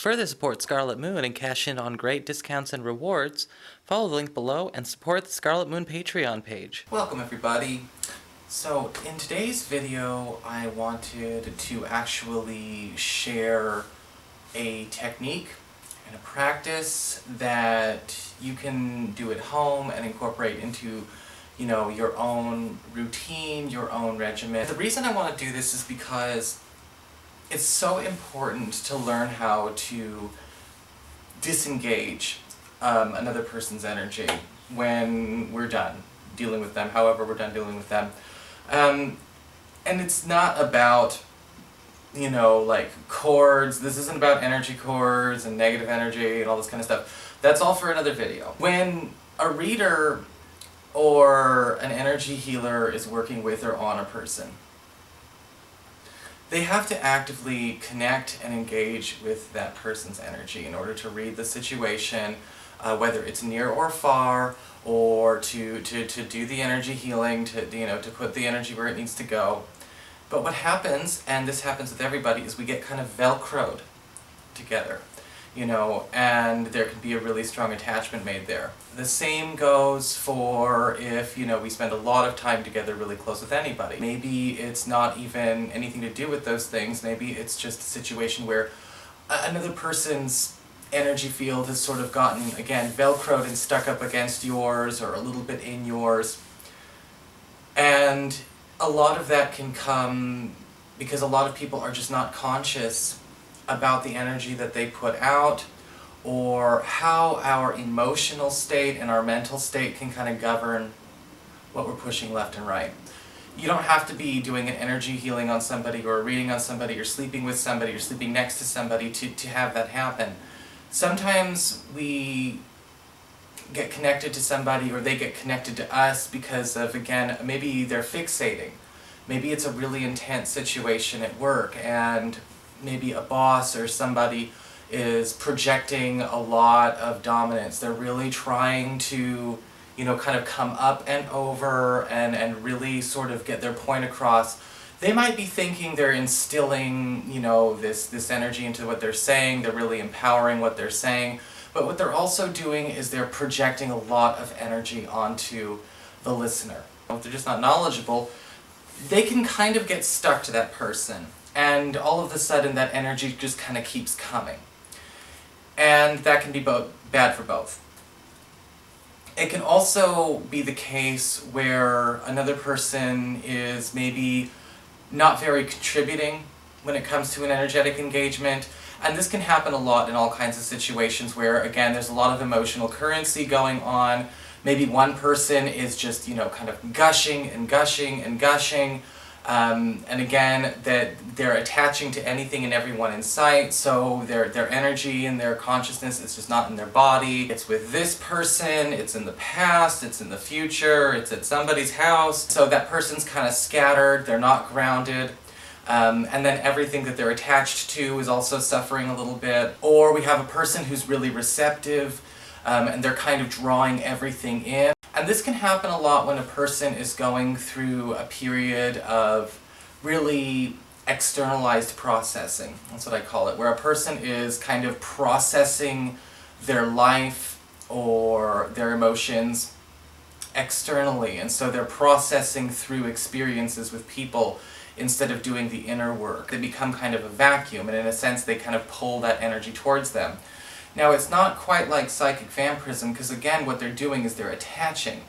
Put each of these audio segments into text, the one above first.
further support Scarlet Moon and cash in on great discounts and rewards, follow the link below and support the Scarlet Moon Patreon page. Welcome everybody. So in today's video I wanted to actually share a technique and a practice that you can do at home and incorporate into your own routine, your own regimen. The reason I want to do this is because it's so important to learn how to disengage another person's energy when we're done dealing with them, however we're done dealing with them. And it's not about, like chords. This isn't about energy chords and negative energy and all this kind of stuff. That's all for another video. When a reader or an energy healer is working with or on a person, they have to actively connect and engage with that person's energy in order to read the situation, whether it's near or far, or to do the energy healing, to put the energy where it needs to go. But what happens, and this happens with everybody, is we get kind of velcroed together, and there can be a really strong attachment made there. The same goes for if, we spend a lot of time together really close with anybody. Maybe it's not even anything to do with those things, maybe it's just a situation where another person's energy field has sort of gotten, again, velcroed and stuck up against yours or a little bit in yours. And a lot of that can come because a lot of people are just not conscious about the energy that they put out, or how our emotional state and our mental state can kind of govern what we're pushing left and right. You don't have to be doing an energy healing on somebody or a reading on somebody or sleeping with somebody or sleeping next to somebody to have that happen. Sometimes we get connected to somebody or they get connected to us because of, again, maybe they're fixating. Maybe it's a really intense situation at work and maybe a boss or somebody is projecting a lot of dominance. They're really trying to, kind of come up and over and really sort of get their point across. They might be thinking they're instilling, this energy into what they're saying. They're really empowering what they're saying. But what they're also doing is they're projecting a lot of energy onto the listener. If they're just not knowledgeable, they can kind of get stuck to that person. And all of a sudden that energy just kind of keeps coming. And that can be bad for both. It can also be the case where another person is maybe not very contributing when it comes to an energetic engagement. And this can happen a lot in all kinds of situations where, again, there's a lot of emotional currency going on. Maybe one person is just, kind of gushing and gushing and gushing. And again, that they're attaching to anything and everyone in sight, so their energy and their consciousness is just not in their body. It's with this person, it's in the past, it's in the future, it's at somebody's house. So that person's kind of scattered, they're not grounded. And then everything that they're attached to is also suffering a little bit. Or we have a person who's really receptive, and they're kind of drawing everything in. And this can happen a lot when a person is going through a period of really externalized processing. That's what I call it, where a person is kind of processing their life or their emotions externally. And so they're processing through experiences with people instead of doing the inner work. They become kind of a vacuum, and in a sense they kind of pull that energy towards them. Now, it's not quite like psychic vampirism, because again, what they're doing is they're attaching.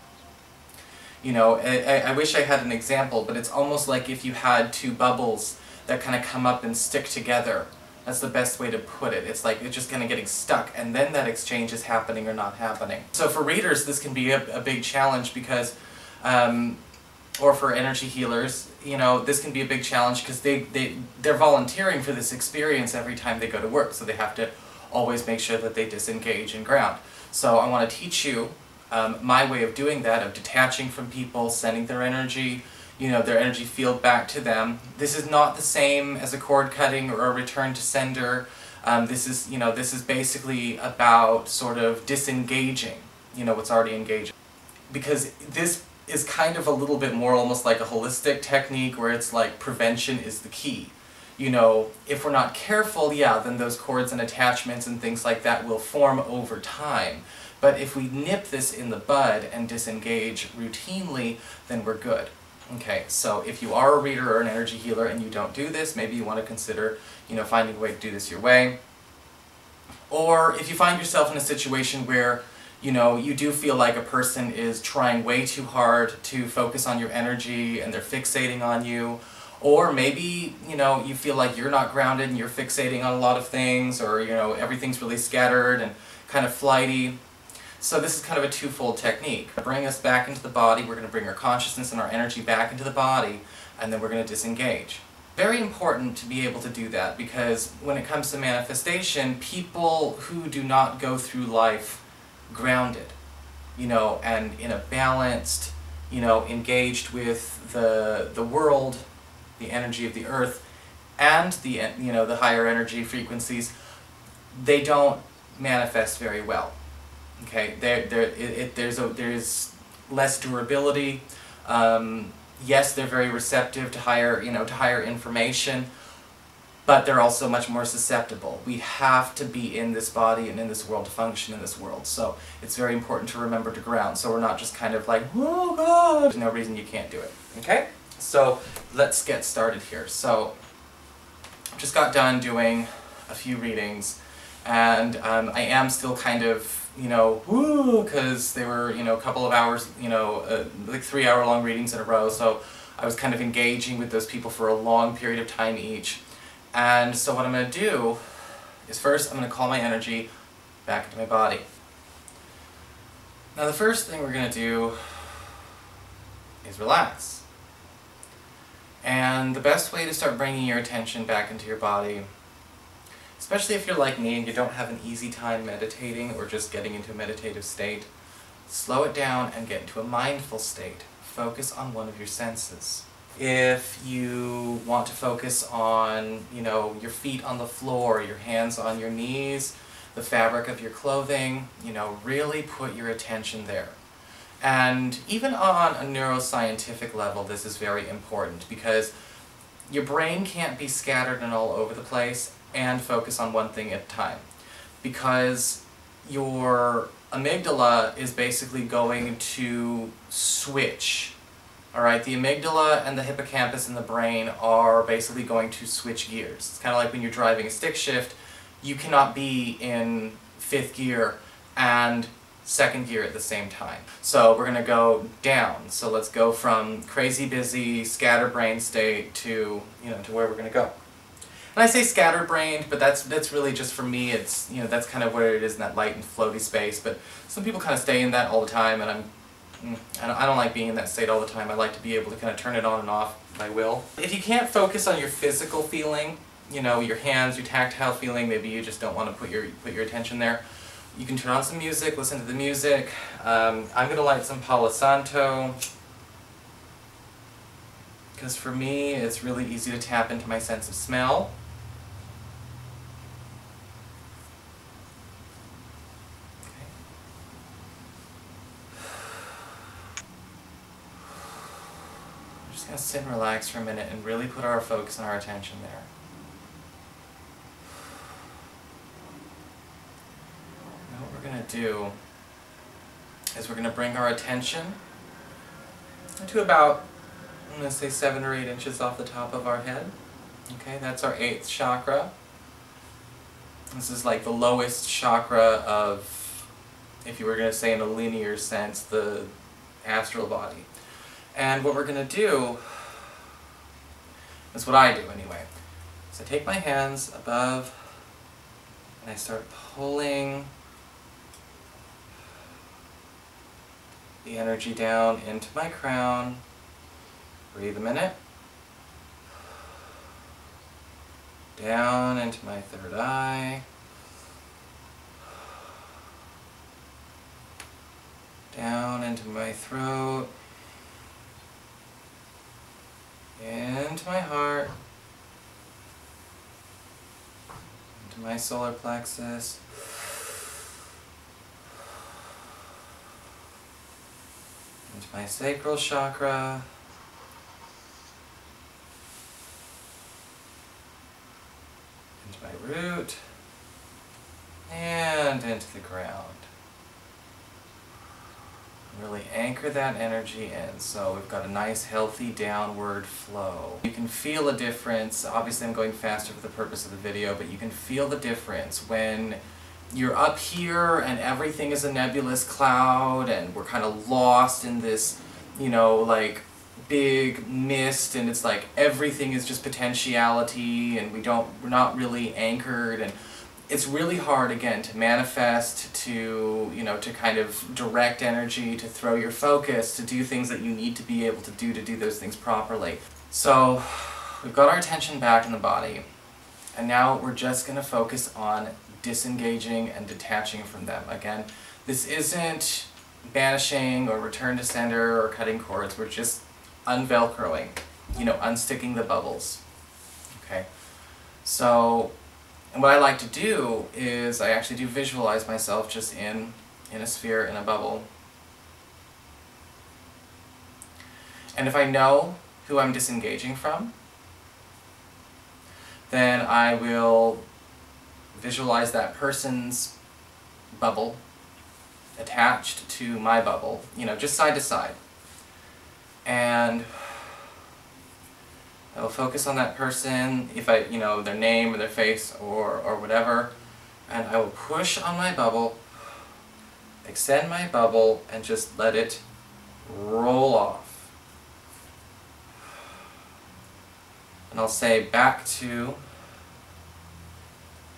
I wish I had an example, but it's almost like if you had two bubbles that kind of come up and stick together. That's the best way to put it. It's like it's just kind of getting stuck, and then that exchange is happening or not happening. So for readers, this can be a big challenge because, or for energy healers, this can be a big challenge because they're volunteering for this experience every time they go to work, so they have to always make sure that they disengage and ground. So I want to teach you my way of doing that, of detaching from people, sending their energy, their energy field back to them. This is not the same as a cord cutting or a return to sender. This is basically about sort of disengaging, what's already engaged. Because this is kind of a little bit more almost like a holistic technique where it's like prevention is the key. if we're not careful, yeah, then those cords and attachments and things like that will form over time. But if we nip this in the bud and disengage routinely, then we're good. Okay, so if you are a reader or an energy healer and you don't do this, maybe you want to consider, finding a way to do this your way. Or if you find yourself in a situation where, you do feel like a person is trying way too hard to focus on your energy and they're fixating on you, or maybe, you feel like you're not grounded and you're fixating on a lot of things, or, everything's really scattered and kind of flighty. So this is kind of a twofold technique. Bring us back into the body, we're going to bring our consciousness and our energy back into the body, and then we're going to disengage. Very important to be able to do that, because when it comes to manifestation, people who do not go through life grounded, and in a balanced, engaged with the world, the energy of the earth, and the higher energy frequencies, they don't manifest very well. Okay, there's less durability. Yes, they're very receptive to higher information, but they're also much more susceptible. We have to be in this body and in this world to function in this world. So it's very important to remember to ground, so we're not just kind of like, oh God, there's no reason you can't do it. Okay? So let's get started here. So just got done doing a few readings, and I am still kind of, because they were, a couple of hours, like 3-hour-long readings in a row, so I was kind of engaging with those people for a long period of time each. And so what I'm going to do is first I'm going to call my energy back into my body. Now the first thing we're going to do is relax. And the best way to start bringing your attention back into your body, especially if you're like me and you don't have an easy time meditating or just getting into a meditative state, slow it down and get into a mindful state. Focus on one of your senses. If you want to focus on, your feet on the floor, your hands on your knees, the fabric of your clothing, really put your attention there. And even on a neuroscientific level, this is very important, because your brain can't be scattered and all over the place and focus on one thing at a time, because your amygdala is basically going to switch. Alright, the amygdala and the hippocampus in the brain are basically going to switch gears. It's kind of like when you're driving a stick shift, you cannot be in 5th gear and 2nd gear at the same time. So we're going to go down. So let's go from crazy busy, scatterbrained state to, to where we're going to go. And I say scatterbrained, but that's really just for me, it's, that's kind of where it is in that light and floaty space. But some people kind of stay in that all the time, and I don't like being in that state all the time. I like to be able to kind of turn it on and off by will. If you can't focus on your physical feeling, your hands, your tactile feeling, maybe you just don't want to put your attention there, you can turn on some music, listen to the music. I'm going to light some Palo Santo, because for me it's really easy to tap into my sense of smell. We're just going to sit and relax for a minute and really put our focus and our attention there. Now what we're going to do is we're going to bring our attention to about, I'm going to say 7 or 8 inches off the top of our head. Okay, that's our 8th chakra. This is like the lowest chakra of, if you were going to say in a linear sense, the astral body. And what we're going to do, that's what I do anyway, is I take my hands above and I start pulling the energy down into my crown. Breathe a minute. Down into my 3rd eye. Down into my throat. Into my heart. Into my solar plexus. Into my sacral chakra. into my root, and into the ground. Really anchor that energy in, so we've got a nice healthy downward flow. You can feel a difference. Obviously I'm going faster for the purpose of the video, but you can feel the difference when you're up here and everything is a nebulous cloud and we're kind of lost in this, you know, like big mist, and it's like everything is just potentiality and we're not really anchored, and it's really hard, again, to manifest, to, you know, to kind of direct energy, to throw your focus, to do things that you need to be able to do those things properly. So, we've got our attention back in the body, and now we're just going to focus on disengaging and detaching from them. Again, this isn't banishing or return to sender or cutting cords, we're just unvelcroing, you know, unsticking the bubbles. Okay? So, and what I like to do is I actually do visualize myself just in a sphere, in a bubble. And if I know who I'm disengaging from, then I will visualize that person's bubble attached to my bubble, you know, just side to side. And I will focus on that person, if I, you know, their name or their face or whatever, and I will push on my bubble, extend my bubble, and just let it roll off. And I'll say back to,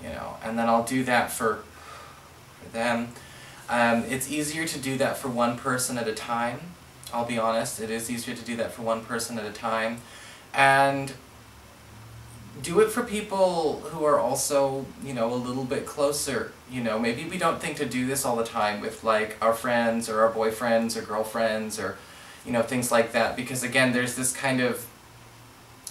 you know, and then I'll do that for them. It's easier to do that for one person at a time. I'll be honest, it is easier to do that for one person at a time. And do it for people who are also, you know, a little bit closer. You know, maybe we don't think to do this all the time with, like, our friends or our boyfriends or girlfriends or, you know, things like that. Because, again, there's this kind of,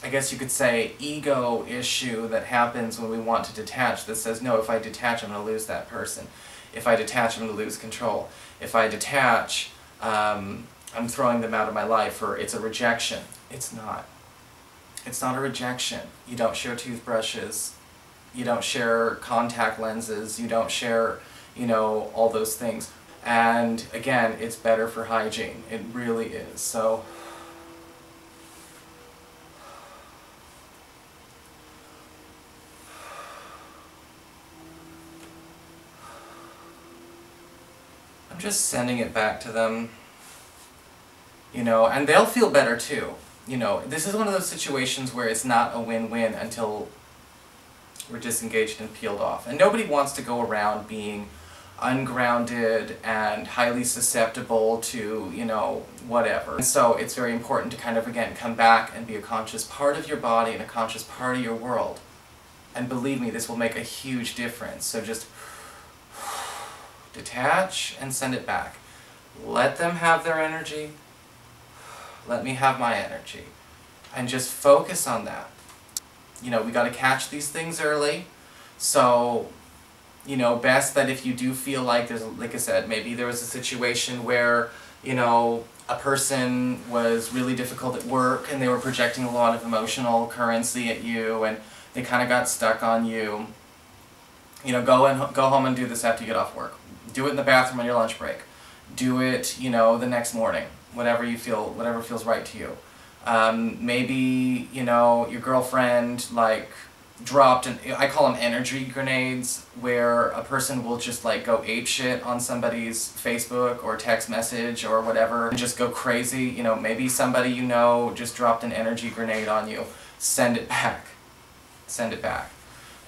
I guess you could say, ego issue that happens when we want to detach that says, no, if I detach, I'm going to lose that person. If I detach, I'm going to lose control. If I detach, I'm throwing them out of my life, or it's a rejection. It's not. It's not a rejection. You don't share toothbrushes, you don't share contact lenses, you don't share, you know, all those things. And again, it's better for hygiene. It really is. So, I'm just sending it back to them, you know, and they'll feel better too. You know, this is one of those situations where it's not a win-win until we're disengaged and peeled off. And nobody wants to go around being ungrounded and highly susceptible to, you know, whatever. And so it's very important to kind of, again, come back and be a conscious part of your body and a conscious part of your world. And believe me, this will make a huge difference. So just detach and send it back. Let them have their energy. Let me have my energy. And just focus on that. You know, we got to catch these things early. So, you know, best that if you do feel like there's, like I said, maybe there was a situation where, you know, a person was really difficult at work and they were projecting a lot of emotional currency at you and they kind of got stuck on you. You know, go home and do this after you get off work. Do it in the bathroom on your lunch break. Do it, you know, the next morning. Whatever feels right to you. Maybe, you know, your girlfriend, like, dropped I call them energy grenades, where a person will just, like, go apeshit on somebody's Facebook or text message or whatever, and just go crazy. You know, maybe somebody you know just dropped an energy grenade on you. Send it back. Send it back.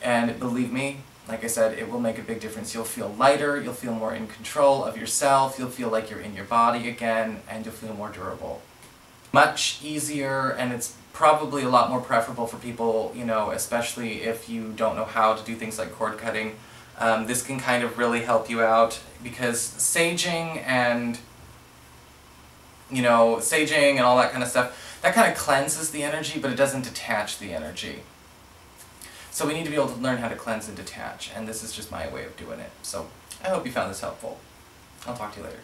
And believe me, like I said, it will make a big difference. You'll feel lighter, you'll feel more in control of yourself, you'll feel like you're in your body again, and you'll feel more durable. Much easier, and it's probably a lot more preferable for people, you know, especially if you don't know how to do things like cord cutting. This can kind of really help you out, because saging and, you know, saging and all that kind of stuff, that kind of cleanses the energy, but it doesn't detach the energy. So we need to be able to learn how to cleanse and detach, and this is just my way of doing it. So I hope you found this helpful. I'll talk to you later.